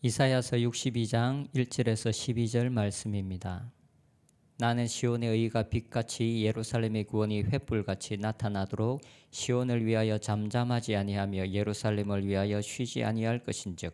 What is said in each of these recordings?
이사야서 62장 1절에서 12절 말씀입니다. 나는 시온의 의가 빛같이 예루살렘의 구원이 횃불같이 나타나도록 시온을 위하여 잠잠하지 아니하며 예루살렘을 위하여 쉬지 아니할 것인즉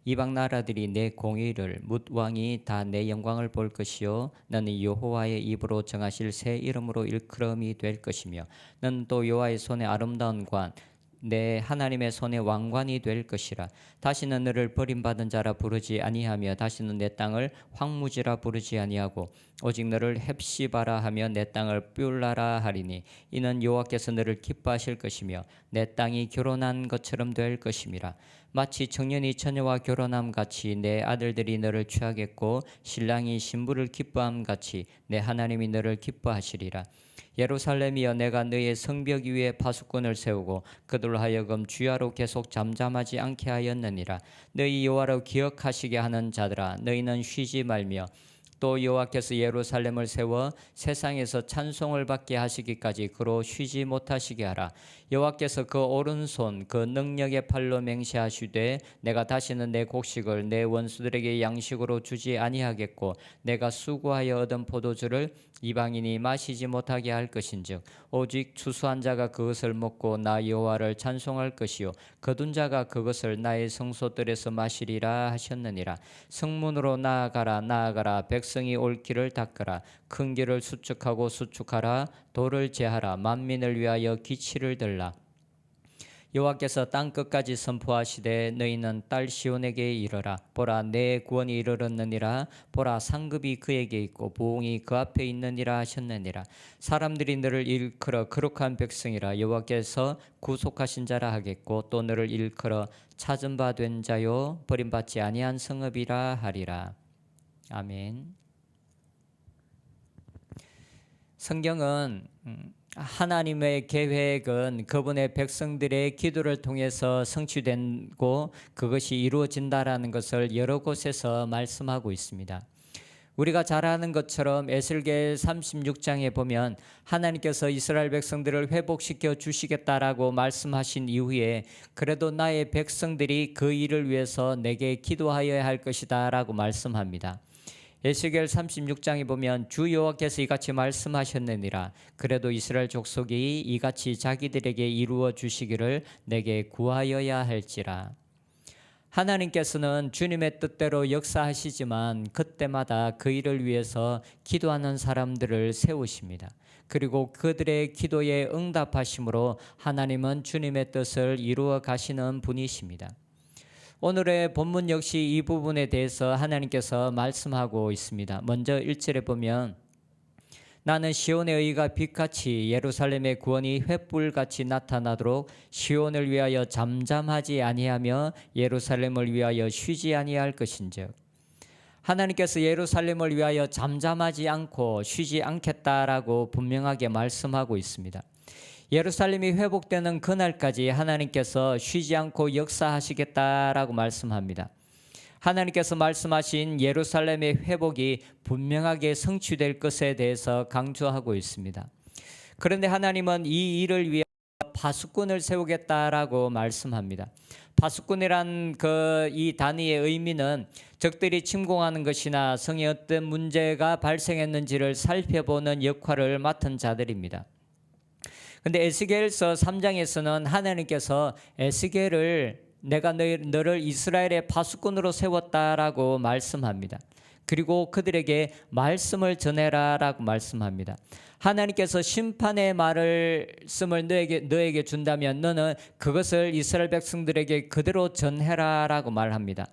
이방 나라들이 내 공의를 뭇 왕이 다 내 영광을 볼 것이요 너는 여호와의 입으로 정하실 새 이름으로 일컬음이 될 것이며 너는 또 여호와의 손의 아름다운 관 내 하나님의 손의 왕관이 될 것이라. 다시는 너를 버림받은 자라 부르지 아니하며 다시는 내 땅을 황무지라 부르지 아니하고 오직 너를 헵시바라 하며 내 땅을 뷸라라 하리니 이는 여호와께서 너를 기뻐하실 것이며 내 땅이 결혼한 것처럼 될 것임이라. 마치 청년이 처녀와 결혼함 같이 내 아들들이 너를 취하겠고 신랑이 신부를 기뻐함 같이 내 하나님이 너를 기뻐하시리라. 예루살렘이여 내가 너의 성벽 위에 파수꾼을 세우고 그들로 하여금 주야로 계속 잠잠하지 않게 하였느니라. 너희 여호와를 기억하시게 하는 자들아 너희는 쉬지 말며 또 여호와께서 예루살렘을 세워 세상에서 찬송을 받게 하시기까지 그로 쉬지 못하시게 하라. 여호와께서 그 오른손 그 능력의 팔로 맹세하시되 내가 다시는 내 곡식을 내 원수들에게 양식으로 주지 아니하겠고 내가 수고하여 얻은 포도주를 이방인이 마시지 못하게 할 것인즉 오직 추수한 자가 그것을 먹고 나 여호와를 찬송할 것이요 거둔 자가 그것을 나의 성소들에서 마시리라 하셨느니라. 성문으로 나아가라 나아가라. 백성이 올 길을 닦으라. 큰 길을 수축하고 수축하라. 돌을 제하라. 만민을 위하여 기치를 들라. 여호와께서 땅 끝까지 선포하시되 너희는 딸 시온에게 이르라. 보라 내 구원이 이르렀느니라. 보라 상급이 그에게 있고 부흥이 그 앞에 있느니라 하셨느니라. 사람들이 너를 일컬어 거룩한 백성이라 여호와께서 구속하신 자라 하겠고 또 너를 일컬어 찾은 바 된 자요 버림받지 아니한 성읍이라 하리라. 아멘. 성경은 하나님의 계획은 그분의 백성들의 기도를 통해서 성취되고 그것이 이루어진다라는 것을 여러 곳에서 말씀하고 있습니다. 우리가 잘 아는 것처럼 에스겔 36장에 보면 하나님께서 이스라엘 백성들을 회복시켜 주시겠다라고 말씀하신 이후에 그래도 나의 백성들이 그 일을 위해서 내게 기도하여야 할 것이다 라고 말씀합니다. 에스겔 36장에 보면 주 여호와께서 이같이 말씀하셨느니라. 그래도 이스라엘 족속이 이같이 자기들에게 이루어 주시기를 내게 구하여야 할지라. 하나님께서는 주님의 뜻대로 역사하시지만 그때마다 그 일을 위해서 기도하는 사람들을 세우십니다. 그리고 그들의 기도에 응답하심으로 하나님은 주님의 뜻을 이루어 가시는 분이십니다. 오늘의 본문 역시 이 부분에 대해서 하나님께서 말씀하고 있습니다. 먼저 1절에 보면 나는 시온의 의가 빛같이 예루살렘의 구원이 횃불같이 나타나도록 시온을 위하여 잠잠하지 아니하며 예루살렘을 위하여 쉬지 아니할 것인즉 하나님께서 예루살렘을 위하여 잠잠하지 않고 쉬지 않겠다라고 분명하게 말씀하고 있습니다. 예루살렘이 회복되는 그날까지 하나님께서 쉬지 않고 역사하시겠다라고 말씀합니다. 하나님께서 말씀하신 예루살렘의 회복이 분명하게 성취될 것에 대해서 강조하고 있습니다. 그런데 하나님은 이 일을 위해 파수꾼을 세우겠다라고 말씀합니다. 파수꾼이란 이 단위의 의미는 적들이 침공하는 것이나 성에 어떤 문제가 발생했는지를 살펴보는 역할을 맡은 자들입니다. 근데 에스겔서 3장에서는 하나님께서 에스겔을 내가 너를 이스라엘의 파수꾼으로 세웠다라고 말씀합니다. 그리고 그들에게 말씀을 전해라라고 말씀합니다. 하나님께서 심판의 말씀을 너에게 준다면 너는 그것을 이스라엘 백성들에게 그대로 전해라라고 말합니다.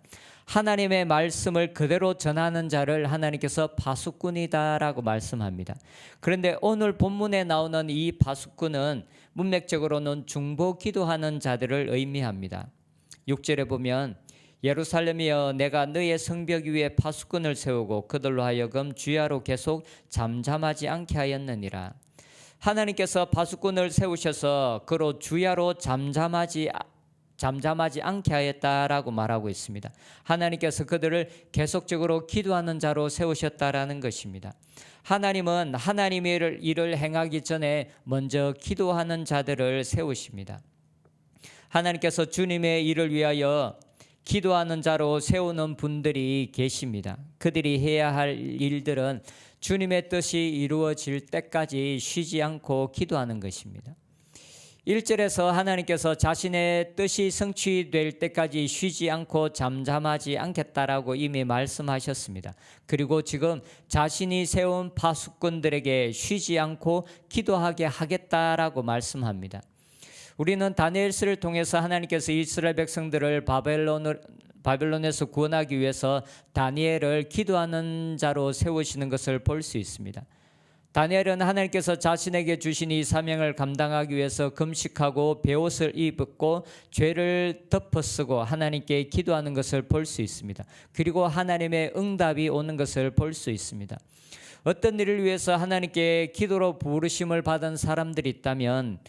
하나님의 말씀을 그대로 전하는 자를 하나님께서 파수꾼이다라고 말씀합니다. 그런데 오늘 본문에 나오는 이 파수꾼은 문맥적으로는 중보 기도하는 자들을 의미합니다. 6절에 보면 예루살렘이여 내가 너의 성벽 위에 파수꾼을 세우고 그들로 하여금 주야로 계속 잠잠하지 않게 하였느니라. 하나님께서 파수꾼을 세우셔서 그로 주야로 잠잠하지 않게 하였다라고 말하고 있습니다. 하나님께서 그들을 계속적으로 기도하는 자로 세우셨다라는 것입니다. 하나님은 하나님의 일을 행하기 전에 먼저 기도하는 자들을 세우십니다. 하나님께서 주님의 일을 위하여 기도하는 자로 세우는 분들이 계십니다. 그들이 해야 할 일들은 주님의 뜻이 이루어질 때까지 쉬지 않고 기도하는 것입니다. 1절에서 하나님께서 자신의 뜻이 성취될 때까지 쉬지 않고 잠잠하지 않겠다라고 이미 말씀하셨습니다. 그리고 지금 자신이 세운 파수꾼들에게 쉬지 않고 기도하게 하겠다라고 말씀합니다. 우리는 다니엘서를 통해서 하나님께서 이스라엘 백성들을 바벨론에서 구원하기 위해서 다니엘을 기도하는 자로 세우시는 것을 볼 수 있습니다. 다니엘은 하나님께서 자신에게 주신 이 사명을 감당하기 위해서 금식하고 베옷을 입고 죄를 덮어쓰고 하나님께 기도하는 것을 볼 수 있습니다. 그리고 하나님의 응답이 오는 것을 볼 수 있습니다. 어떤 일을 위해서 하나님께 기도로 부르심을 받은 사람들이 있다면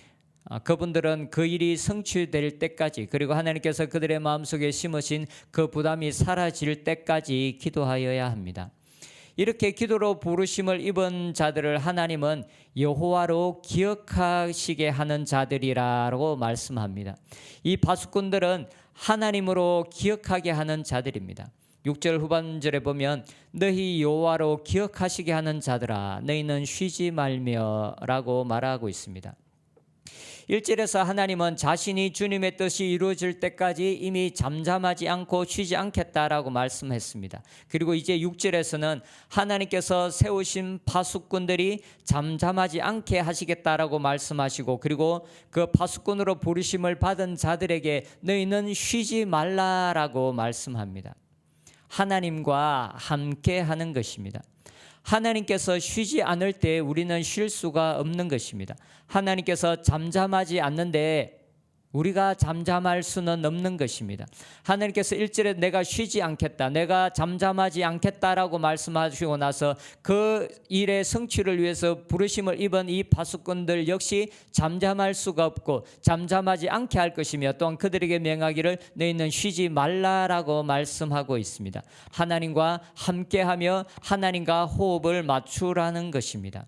그분들은 그 일이 성취될 때까지, 그리고 하나님께서 그들의 마음속에 심으신 그 부담이 사라질 때까지 기도하여야 합니다. 이렇게 기도로 부르심을 입은 자들을 하나님은 여호와로 기억하시게 하는 자들이라고 말씀합니다. 이 파수꾼들은 하나님으로 기억하게 하는 자들입니다. 6절 후반절에 보면 너희 여호와로 기억하시게 하는 자들아 너희는 쉬지 말며 라고 말하고 있습니다. 1절에서 하나님은 자신이 주님의 뜻이 이루어질 때까지 이미 잠잠하지 않고 쉬지 않겠다라고 말씀했습니다. 그리고 이제 6절에서는 하나님께서 세우신 파수꾼들이 잠잠하지 않게 하시겠다라고 말씀하시고, 그리고 그 파수꾼으로 부르심을 받은 자들에게 너희는 쉬지 말라라고 말씀합니다. 하나님과 함께 하는 것입니다. 하나님께서 쉬지 않을 때 우리는 쉴 수가 없는 것입니다. 하나님께서 잠잠하지 않는데 우리가 잠잠할 수는 없는 것입니다. 하나님께서 1절에 내가 쉬지 않겠다, 내가 잠잠하지 않겠다라고 말씀하시고 나서 그 일의 성취를 위해서 부르심을 입은 이 파수꾼들 역시 잠잠할 수가 없고 잠잠하지 않게 할 것이며, 또한 그들에게 명하기를 너희는 쉬지 말라라고 말씀하고 있습니다. 하나님과 함께하며 하나님과 호흡을 맞추라는 것입니다.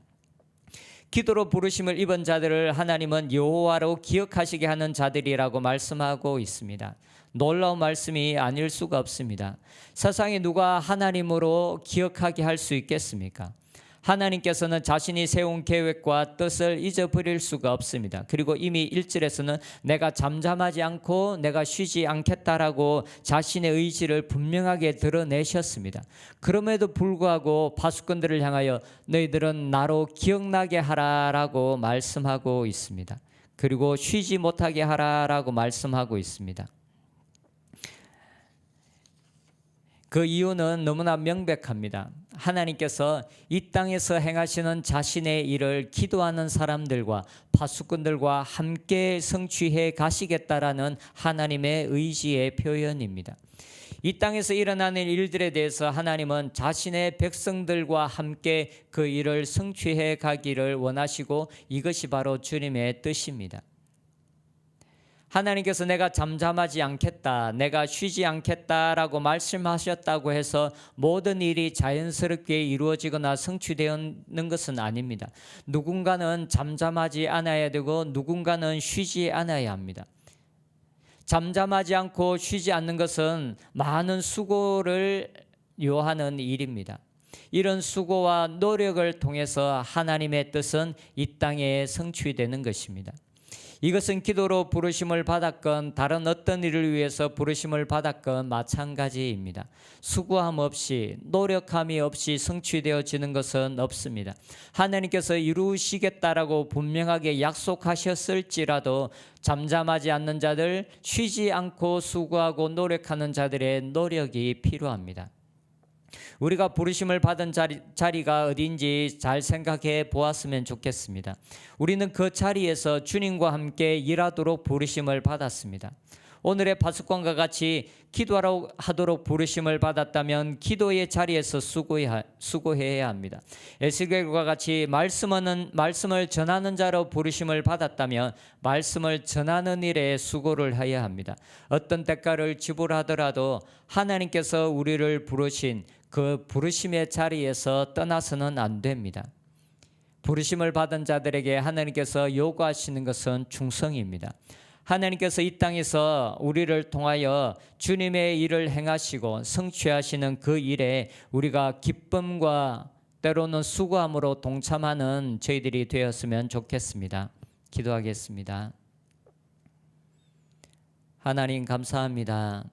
기도로 부르심을 입은 자들을 하나님은 여호와로 기억하시게 하는 자들이라고 말씀하고 있습니다. 놀라운 말씀이 아닐 수가 없습니다. 세상에 누가 하나님으로 기억하게 할 수 있겠습니까? 하나님께서는 자신이 세운 계획과 뜻을 잊어버릴 수가 없습니다. 그리고 이미 1절에서는 내가 잠잠하지 않고 내가 쉬지 않겠다라고 자신의 의지를 분명하게 드러내셨습니다. 그럼에도 불구하고 파수꾼들을 향하여 너희들은 나로 기억나게 하라라고 말씀하고 있습니다. 그리고 쉬지 못하게 하라라고 말씀하고 있습니다. 그 이유는 너무나 명백합니다. 하나님께서 이 땅에서 행하시는 자신의 일을 기도하는 사람들과 파수꾼들과 함께 성취해 가시겠다라는 하나님의 의지의 표현입니다. 이 땅에서 일어나는 일들에 대해서 하나님은 자신의 백성들과 함께 그 일을 성취해 가기를 원하시고 이것이 바로 주님의 뜻입니다. 하나님께서 내가 잠잠하지 않겠다, 내가 쉬지 않겠다라고 말씀하셨다고 해서 모든 일이 자연스럽게 이루어지거나 성취되는 것은 아닙니다. 누군가는 잠잠하지 않아야 되고 누군가는 쉬지 않아야 합니다. 잠잠하지 않고 쉬지 않는 것은 많은 수고를 요하는 일입니다. 이런 수고와 노력을 통해서 하나님의 뜻은 이 땅에 성취되는 것입니다. 이것은 기도로 부르심을 받았건 다른 어떤 일을 위해서 부르심을 받았건 마찬가지입니다. 수고함 없이 노력함이 없이 성취되어지는 것은 없습니다. 하나님께서 이루시겠다라고 분명하게 약속하셨을지라도 잠잠하지 않는 자들, 쉬지 않고 수고하고 노력하는 자들의 노력이 필요합니다. 우리가 부르심을 받은 자리가 어딘지 잘 생각해 보았으면 좋겠습니다. 우리는 그 자리에서 주님과 함께 일하도록 부르심을 받았습니다. 오늘의 파수꾼과 같이 기도하도록 부르심을 받았다면 기도의 자리에서 수고해야 합니다. 에스겔과 같이 말씀을 전하는 자로 부르심을 받았다면 말씀을 전하는 일에 수고를 해야 합니다. 어떤 대가를 지불하더라도 하나님께서 우리를 부르신 그 부르심의 자리에서 떠나서는 안 됩니다. 부르심을 받은 자들에게 하나님께서 요구하시는 것은 충성입니다. 하나님께서 이 땅에서 우리를 통하여 주님의 일을 행하시고 성취하시는 그 일에 우리가 기쁨과 때로는 수고함으로 동참하는 저희들이 되었으면 좋겠습니다. 기도하겠습니다. 하나님 감사합니다.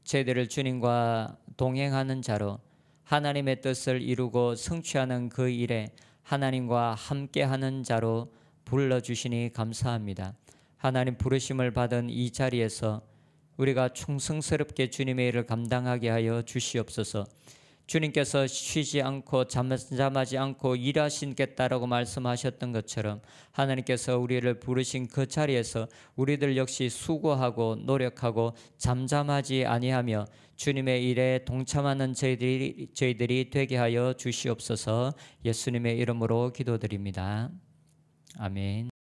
저희들을 주님과 동행하는 자로 하나님의 뜻을 이루고 성취하는 그 일에 하나님과 함께하는 자로 불러주시니 감사합니다. 하나님 부르심을 받은 이 자리에서 우리가 충성스럽게 주님의 일을 감당하게 하여 주시옵소서. 주님께서 쉬지 않고 잠잠하지 않고 일하시겠다라고 말씀하셨던 것처럼 하나님께서 우리를 부르신 그 자리에서 우리들 역시 수고하고 노력하고 잠잠하지 아니하며 주님의 일에 동참하는 저희들이 되게 하여 주시옵소서. 예수님의 이름으로 기도드립니다. 아멘.